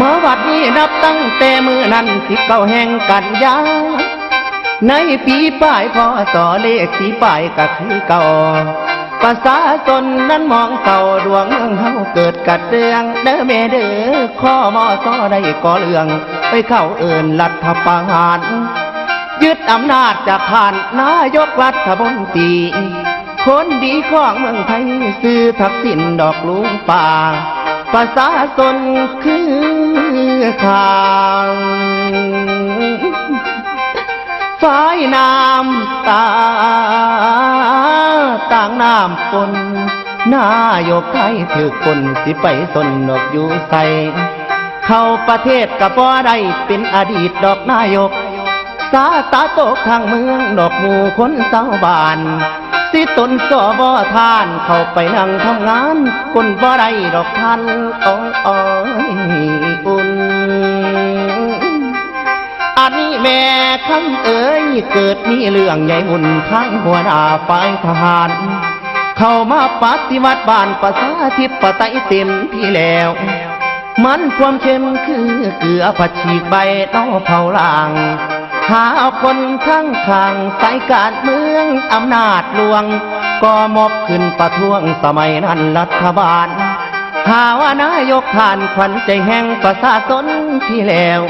มาวัดนี้นับตั้งแต่มือนั้น19แห่งกันยาในปีป้ายพศเลขสีป้ายก็คือเก่าประชาชนนั้นมองเศร้าดวงเมืองเฮาเกิดกัดเรื่องเด้อแม่เด้อข้อมอซอได้ก่อเรื่องไปเข้าเอิ้นรัฐประหารยึดอำนาจจากผ่านนายกรัฐมนตรีคนดีของเมืองไทยซื้อทักษิณดอกลุงป่าประชาชนคือข่างฝ่ายน้ำตาต่างน้ำปนนายกไทยถือคนสิไปสนดอกอยู่ใสเข้าประเทศกับบ่ได้เป็นอดีตดอกนายกสาตาโตกทางเมืองดอกหมู่คนเศร้าบานสิตนสอบ่ทานเข้าไปนั่งทำงานคนบ่ได้ดอกทันโอ้ยอุ่นอันนี้แม่คำเอ๋ยเกิดมีเรื่องใหญ่หุ่นทั้งหัวหน้าฝ่ายทหารเข้ามาปฏิวัติบ้านประชาธิปไตยเต็มที่แล้วมันความเข้มคือเกลือผัดฉีกใบนอเผาล่างหาเอาคนข้างข้างสายการเมืองอำนาจลวงก็มอบขึ้นประท้วงสมัยนั้นรัฐบาลหาว่านายกผ่านขวัญใจแห่งประชาชนที่แล้ว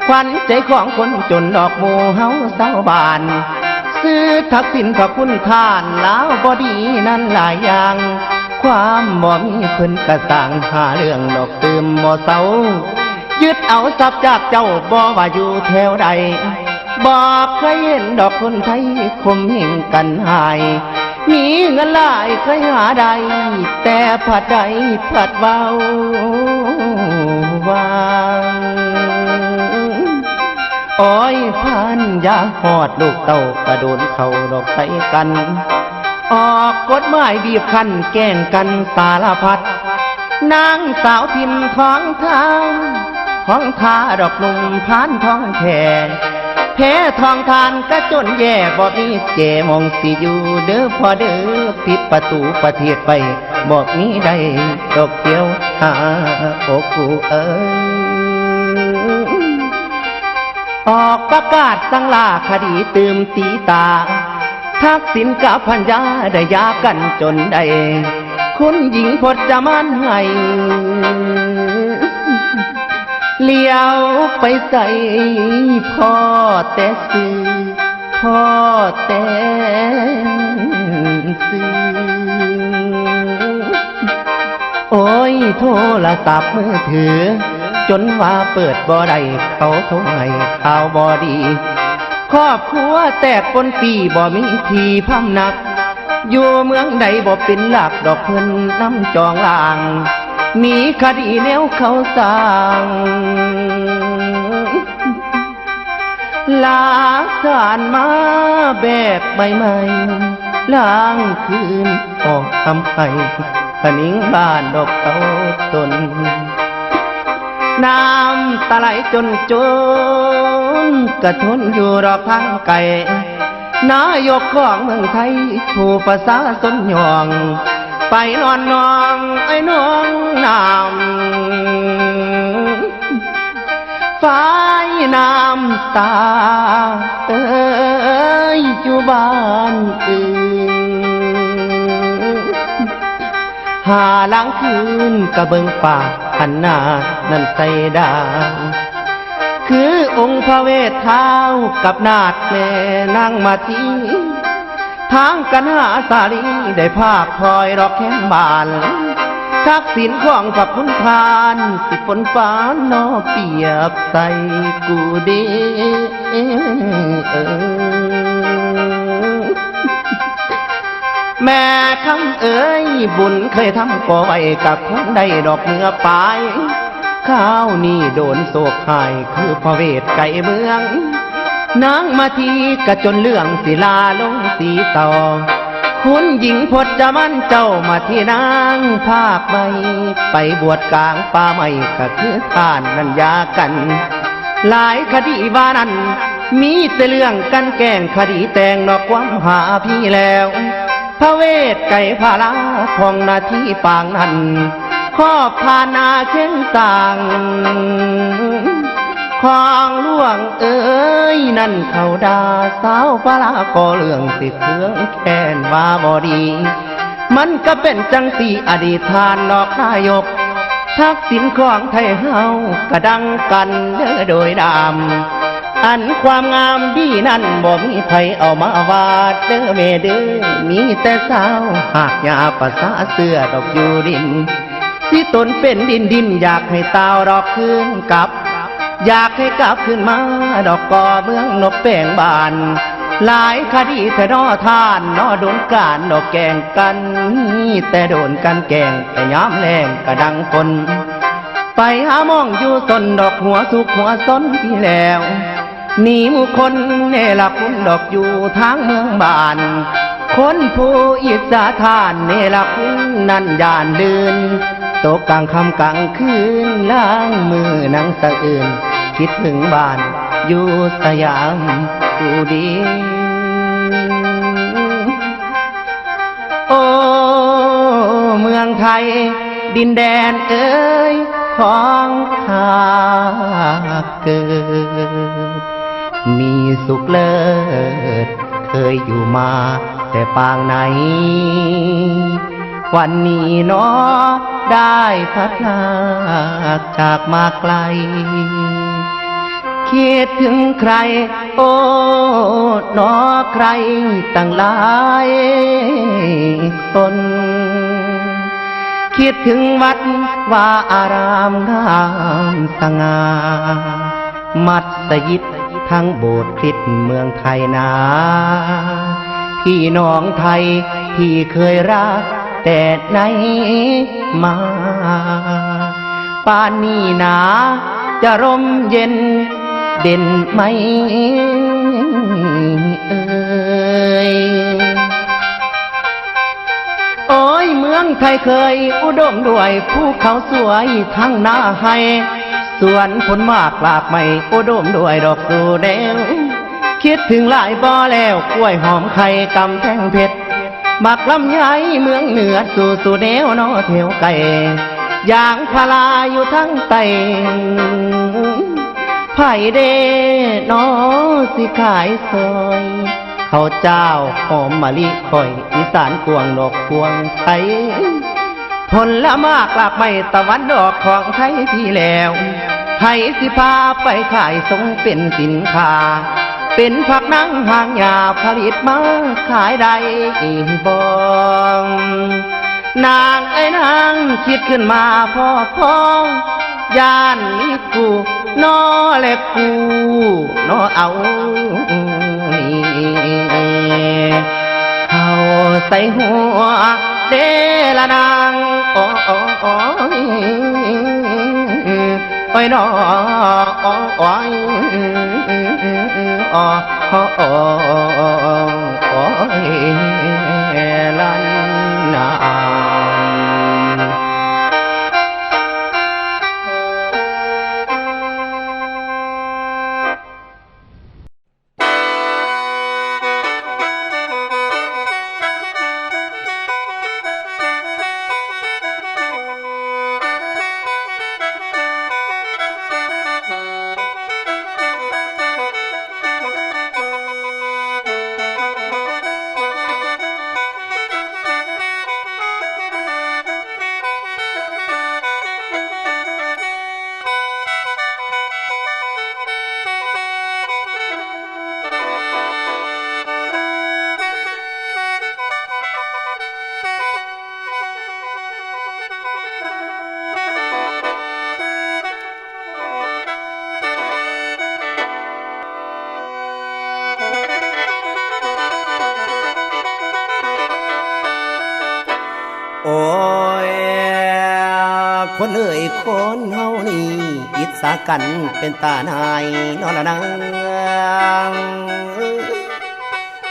ขวัญใจของคนจนดอกหมู่เฮาเศร้าบานซื้อทักษิณพระคุณทานแล้วบ่ดีนั่นหลายอย่างความบ่มีเพิ่นกระสร้างหาเรื่องดอกตื่มบ่เศร้ายึดเอาทรัพย์จากเจ้าบ่ว่าอยู่แถวใดบ่เคยเห็นดอกคนไทยคมเหงกันหายมีเงินหลายเคยหาได้แต่ผัดใดผัดเบาวางโอ้ยพันยาหอดลูกเต่ากระโดนเขาดอกใส่กันออกกฎหมายบีบคั้นแกล้งกันสารพัดนางสาวทิมท้องทางท้องทาดอกนุ่มผ่านท้องแผ่แพ้ทองทานก็จนแย่บ่มีเจมองสิอยู่เด้อพอเด้อปิดประตูประเทศไปบอกนี้ได้ดอกเดียวหาโอ้กูเอ้ยออกประกาศสั่งลาคดีตืมตีตาทักษิณกับพัญญาได้ยากันจนได้คุณหญิงพจมันให้เลี้ยวไปใส่พ่อแต่ซื้อพ่อแต่ซื้อโอ้ยโทรศัพท์มือถือจนว่าเปิดบ่ได้เขาโทรให้ข่าวบ่ดีครอบครัวแตกปนปีบ่มีที่พำนักอยู่เมืองใดบ่เป็นหลักดอกเพิ่นน้ำจองลางมีคดีแนวเขาสร้างหลักฐานมาแบบใหม่ๆล้างคืนออกทำไข่ผนิงบ้านดอกเต้าต้นน้ำตาไหลจนกระทนอยู่รอบทางไกลนายกของเมืองไทยถูกประชาชนยองไปนอนนองไอ้น้องน้ำฝ่ายน้ำตาเอ้ยอยู่บ้านอื่นหาล้างคืนกระเบิงปากขันหน้านั่นใส่ดาคือองค์พระเวทเท้ากับนาคแม่นั่งมาทีทางกันหาสาลีได้ภาคพลอยรอกแค้นบานทักษิณของพระคุณทานสิฝนฟ้านอเปียบใส่กูเดแม่คำเอ๋ยบุญเคยทำก่อไว้กับคนได้ดอกเนื้อปลายข้าวนี่โดนโศกหายคือพระเวทไก่เมืองนางมาทีกระจนเรื่องศิลาลงสีต่อคุณหญิงพจมันเจ้ามาที่นางภาคใหม่ไปบวชกลางป่าใหม่ก็คือท่านนัญญากันหลายคดีว่านั้นมีแต่เรื่องกันแกล้งคดีแต่งนอกความหาพี่แล้วพระเวทไก่พาลาของนาทีปางนั้น ขอบพานาเช่นต่างของล่วงเอ้ยนั่นเขาดาสาวฟาลาก็เรื่องสิเครื่องแค้นว่าบ่ดีมันก็เป็นจังสีอดีตทานนอกนายกทักษิณของไทยเฮากระดังกันเด้อโดยดำอันความงามดีนั้นบ่มีใครเอามาวาดเด้อเมเด้อมีแต่สาวหากยาภาษาเสื้อดอกอยู่ดินที่ตนเป็นดินอยากให้ตาวดอกคืนกลับอยากให้กลับขึ้นมาดอกกอเมืองนบแป้งบานหลายคดีแต่นอท่านนอโดนการดอกแกงกันแต่โดนกันแกงแต่ย้ำแรงกระดังคนไปหามองอยู่ต้นดอกหัวสุกหัวซ้นที่แล้วหนีหมู่คนเนรคุณดอกอยู่ทางเมืองบานคนผู้อิสาทานเนรคุณนั่นยานลืนตกกลางค่ำกลางคืนล้างมือนั่งสะอื่นคิดถึงบ้านอยู่สยามกูดีโอ้เมืองไทยดินแดนเอ้ยของข้าเกิดมีสุขเลิศเคยอยู่มาแต่ปางไหนวันนี้เนาะได้พัดพลากจากมาไกลคิดถึงใครโอ้เนาะใครตั้งหลายคนคิดถึงวัดว่าอารามงามสง่ามัสยิดทั้งโบสถ์คริสต์เมืองไทยนาพี่น้องไทยที่เคยรักแต่ไหนมาป่านนี้นาจะร่มเย็นเด่นไหมเอ่ยโอ้ยเมืองไทยเคยอุดมด้วยภูเขาสวยทั้งหน้าให้สวนผลมากหลากไม่อุดมด้วยดอกสูแดงคิดถึงหลายบ่อแล้วกล้วยหอมไข่กำแพงเพชรบักลำไยเมืองเหนือสู่แนวนอเที่ยวไก่ยางพาราอยู่ทั้งไตไผ่เดนอสิขายซอยข้าวเจ้าหอมมะลิข่อยอีสานกวงดอกพวงไทยผลละมากหลากไม่ตะวันดอกของไทยที่แล้วไทยสิพาไปขายส่งเป็นสินค้าเป็นผักนังหางยาผลิตมาขายได้บ่นางไอ้นางคิดขึ้นมาพ่อย่านนี้กูนอและกูนอเอาเขาใส่หัวเดละนางโอ้โอ้โอ้โอ้ยนอโอ้โอ้ยโอ้โอ้โอ้ยลันนาโอ้ยคนเอ่ยคนเฮานี่อิจฉากันเป็นตาหนายนอนละนาง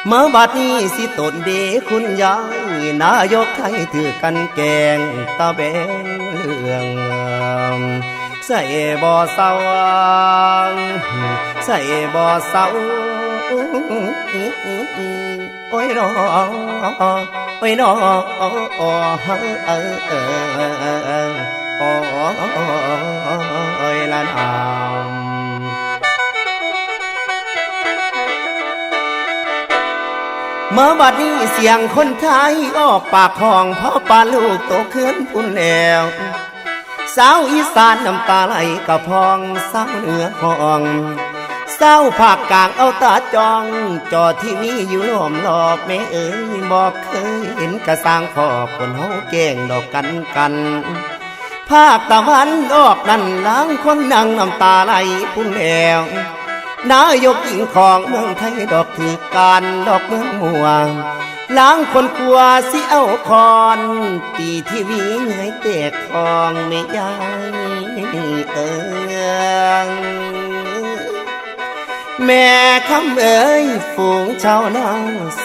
มาบัดนี้สิตนเดคุณยายนายกไทยถือกันแกงตาแบงเรื่องใส่บ่อเศร้าใส่บ่อเศร้าโอ้ยรอ ไว้นอละนามเมื่อบัดนี้เสียงคนไทยออกปากห้องพ่อปาลูกโตขึ้นพุ่นแล้วสาวอีสานน้ำตาไหลกระพองสาวเหนือห้องเศร้าภาคกลางเอาตาจองจอที่มีอยู่ล้อมรอบแม่เอ๋ยบอกเคยเห็นกระสร้างพ่อคนเฮาแกล้งดอกกันภาคตะวันออกนั่นล้างคนนั่งน้ำตาไหลพุ่นแล้วนายกหญิงของเมืองไทยดอกถือการดอกเมืองมัวล้างคนกลัวสิเอาคอนตีที่วีให้แตกคองไม่ยายแม่คำเอ๋ยฝูงชาวนา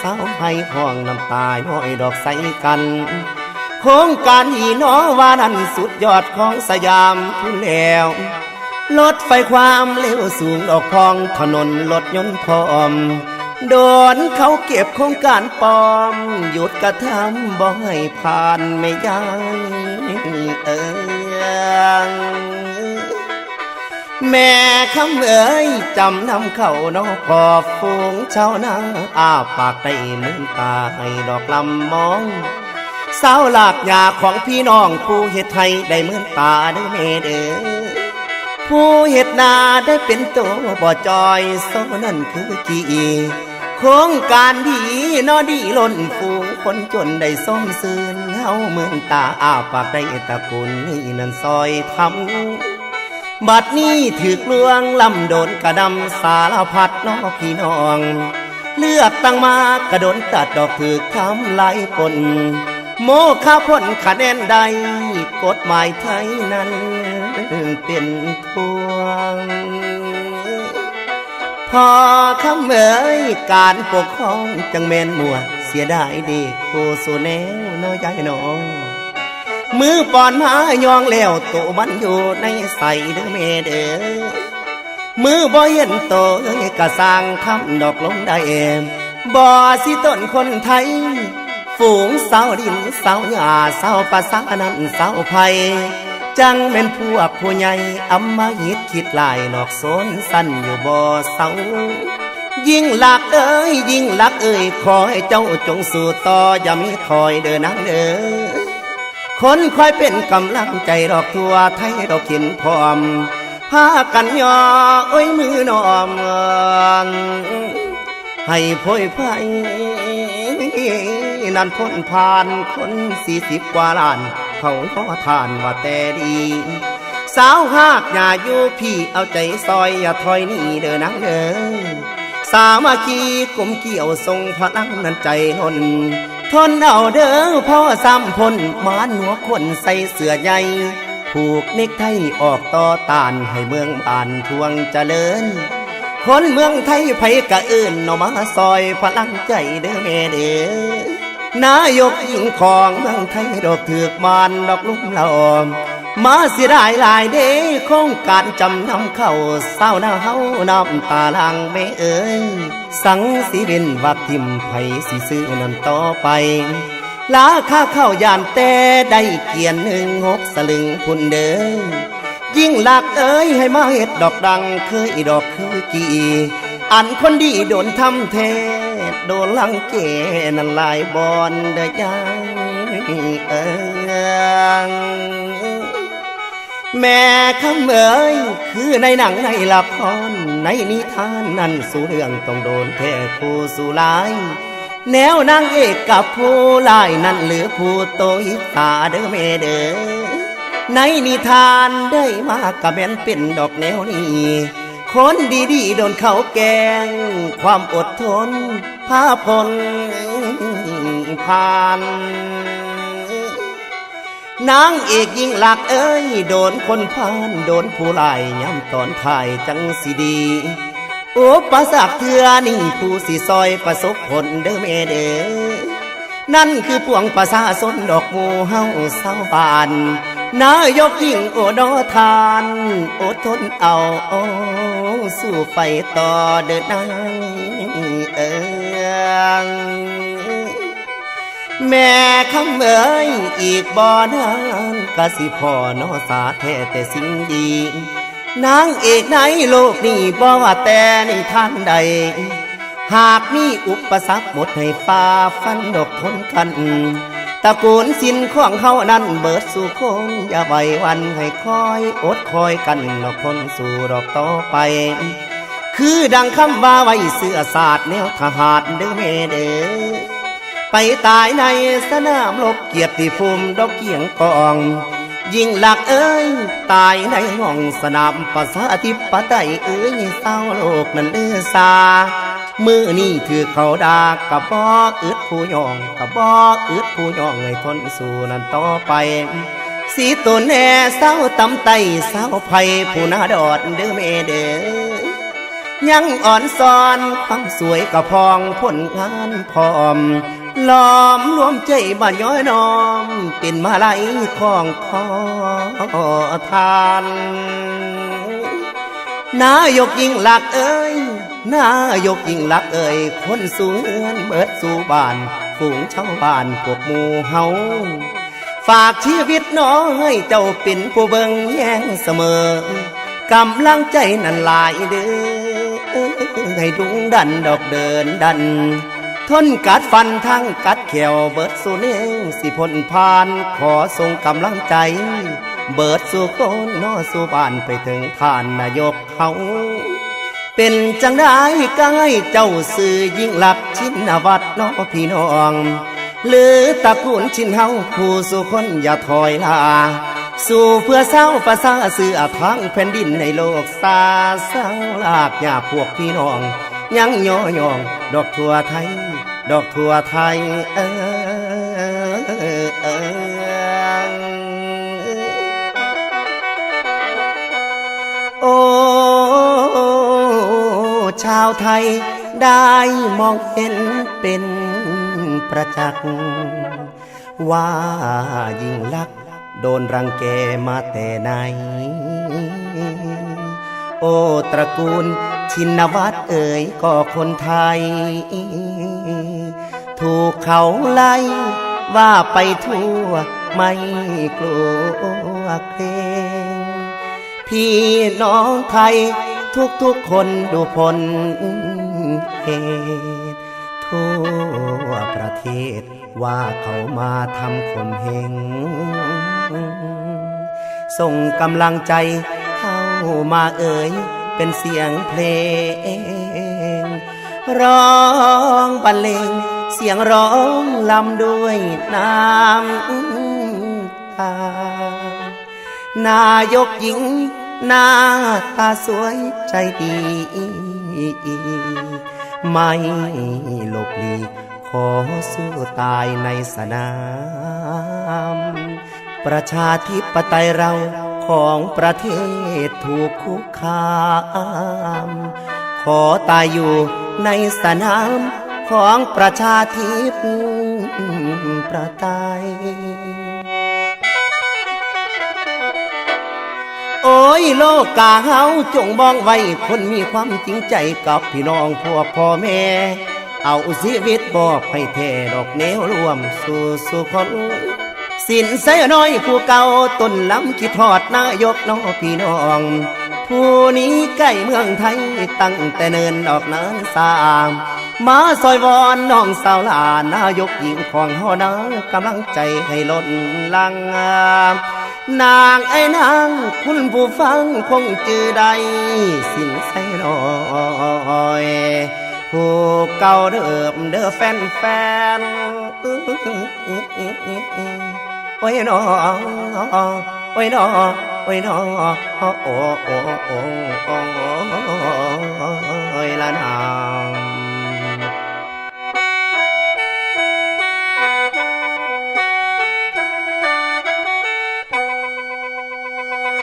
สาวให้ห้องน้ำตาย้อยดอกใสกันโครงการอีน้อว่านั้นสุดยอดของสยามพุ่นแล้วรถไฟความเร็วสูงดอกพองถนนรถยนต์พร้อมโดนเขาเก็บโครงการปลอมหยุดกระทำบ่ให้ผ่านไม่ย้ายแม่คำเอ๋ยจำนำเข้านอกขอบฝูงชาวนาอาปากได้มือตาให้ดอกลำมองสาวหลากยาของพี่น้องผู้เฮ็ดไทยได้มือตาเด้อแม่เด้อผู้เฮ็ดนาได้เป็นตัวบ่จอยโซนั่นคือกี่โครงการดีนอดีล้นฝูงคนจนได้ส้มซื่นเฮาเมืองตาอาปากได้ตะกุนนี่นั่นซอยทำบัดนี้ถือลวงลำโดนกระดำสารพัดน้อพี่น้องเลือกตั้งมากระโดนตัดดอกถือทำลายปนโมฆะพ้นคะแนนใดกฎหมายไทยนั้นเป็นทวงพอคำเอ๋ยการปกครองจังแม่นมัวเสียดายเด็กโคสูแนวน้อยใหญ่น้องมือปอนมายองแล้วโตมันอยู่ในใส่เด้อแม่เด้อมือบ่เห็นโตกะสร้างคำดอกลงได้เองบ่สิต้นคนไทยฝูงสาวดินสาวหญ้าสาวภาษานั้นสาวไพจังเป็นพวกผู้ใหญ่อำมาหิตคิดลายนอกโซนสั้นอยู่บ่เศร้ายิ่งหลักเอ้ยยิ่งหลักเอ้ยขอให้เจ้าจงสู้ต่ออย่ามีถอยเด้อนางเด้อคนคอยเป็นกำลังใจดอกทั่วไทยดอกขินพร้อมพากันย่อโอ้ยมือนอมให้พ้อยไฟนั่นพ้นผ่านคน40 กว่าล้านเขาขอทานว่าแต่ดีสาวหากอย่าอยู่พี่เอาใจซอยอย่าถอยนี่เด้อนางเด้อสามัคคีกลมเกี่ยวทรงพลังนั้นใจนนทนเอาเด้อพ่อซ้ำพลมานหัวคนใส่เสื้อใหญ่ผูกเนกไทยออกต่อต้านให้เมืองบ้านทวงเจริญคนเมืองไทยไผกะเอิ้นเอามาซอยพลังใจเด้อแม่เด้อนายกหญิงของเมืองไทยดอกถือกมานดอกลุ่มละอมมาเสียดายหลายเด้โครงการจำนำเข้าเศร้าหน้าเฮาน้ำตาลังแม่เอ๋ยสังสิเว้นวักทิมไผสิซื้อนั่นต่อไปลาค่าเข้ายานแต่ได้เกียรติ16 สลึงพุ่นเด้อยิ่งหลักเอ๋ยให้มาเฮ็ดดอกดังเคยดอกคือกี่อันคนดีโดนทำแท้โดนลังเกนั่นลายบอนเด้อยังแม่คำเอ๋ยคือในหนังในละครในนิทานนั่นสู่เรื่องต้องโดนแท้คู่สู่ลายแนวนางเอกกับผู้ลายนั่นหรือผู้โตอิตาเด้อแม่เด้อในนิทานได้มากับแม่นเป็นดอกแนวนี้คนดีๆโดนเขาแกงความอดทนพาพลผ่านนางเอกยิ่งหลักเอ้ยโดนคนพานโดนผู้ลายย้ำตอนถ่ายจังสิดีอุปสรรคเทือนี่ผู้สิซอยประสบผลเด้อแม่เด้อนั่นคือปวงประชาชนดอกหมู่เฮาชาวบ้านนายกยิ่งโอดอทานอดทนเอาสู้ไฟต่อเดินนาง แม่คำเอ๋ยอีกบ่นานกะสิพ่อนอสาแท้แต่สิ่งดีนางเอกในโลกนี้บ่ว่าแต่ในท่านใดหากมีอุปสรรคหมดให้ฝ่าฟันดอกทนกันตระกูลสินของเขานั้นเบิดสู่คนอย่าไว้วันให้คอยอดคอยกันดอกทนสู่ดอกต่อไปคือดังคำว่าไว้เสื้อศาสตร์แนวทหารเด้อแม่เด้อไปตายในสนามรบเกียรติภูมิดอกเกียงกองยิ่งหลักเอ้ยตายในห้องสนามประชาธิปไตยเอ้ยเศร้าโลกนั้นเด้อซามือนี่ถือเขาด่ากะบ่อึดผู้ย่องกะบ่อึดผู้ย่องให้ทนสู้นั้นต่อไปสีตนแน่เศร้าตำไตเศร้าไผ่ผู้นาดอดเด้อแม่เด้อยังอ่อนซ้อนความสวยกะพองผลงานพร้อมล้อมรวมใจบ้านย้อยน้อมเป็นมาลัยของขอทานนายกยิ่งหลักเอ้ยนายกยิ่งหลักเอ้ยคนสูงเอื้อนเบิดสู่บ้านฝูงชาวบ้านพวกหมู่เฮาฝากชีวิตน้องให้เจ้าเป็นผู้เบิ่งแย่งเสมอกำลังใจนั้นหลายเด้อให้ดุงดันดอกเดินดันทนกัดฟันทั้งกัดแขวเบิดสู่เน่งสิพ้นผ่านขอส่งกำลังใจเบิดสู่คนนอสู่บ้านไปถึงท่านนายกเขาเป็นจังได้กายเจ้าสื่อยิ่งหลักชินวัตรน้อพี่น้องหรือตระกูลชินเฮาผู้สู่คนอย่าถอยลาสู่เพื่อเศร้าภาษาสื่อทั้งแผ่นดินในโลกสาเศร้าลากยาพวกพี่น้องยังย่อยองดอกทั่วไทยดอกทั่วไทยโอ้ชาวไทยได้มองเห็นเป็นประจักษ์ว่ายิ่งลักษณ์โดนรังแกมาแต่ไหนโอ้ตระกูลชินวัตรเอ่ยก็คนไทยถูกเขาไล่ว่าไปทั่วไม่กลัวเกรงพี่น้องไทยทุกคนดูผลเหตุทั่วประเทศว่าเขามาทำข่มเหงส่งกำลังใจเข้ามาเอ่ยเป็นเสียงเพลงร้องบรรเลงเสียงร้องลำด้วยน้ำตานายกหญิงหน้าตาสวยใจดีไม่หลบหลีกขอสู้ตายในสนามประชาธิปไตยเราของประเทศถูกคุกคามขอตายอยู่ในสนามของประชาธิปไตยโอ้ยโลกกาเฮาจงมองไว้คนมีความจริงใจกับพี่น้องพวกพ่อแม่เอาชีวิตบอกให้แท้ดอกแนวร่วมสู่คนสินใส่น้อยผู้เก่าต้นลำคิดทอดนายกน้องพี่น้องผู้นี้ใกล้เมืองไทยตั้งแต่เนินดอกนั้นสามมาซอยวอนน้องสาวลานายกหญิงของเฮานะกำลังใจให้ล้นลังนางไอ้นางคุณผู้ฟังคงจือใดสินใส่น้อยผู้เก่าเด้อแฟนโอ้ยน้อโอ้ยน้อโอ้ยน้อโอ้ละนาง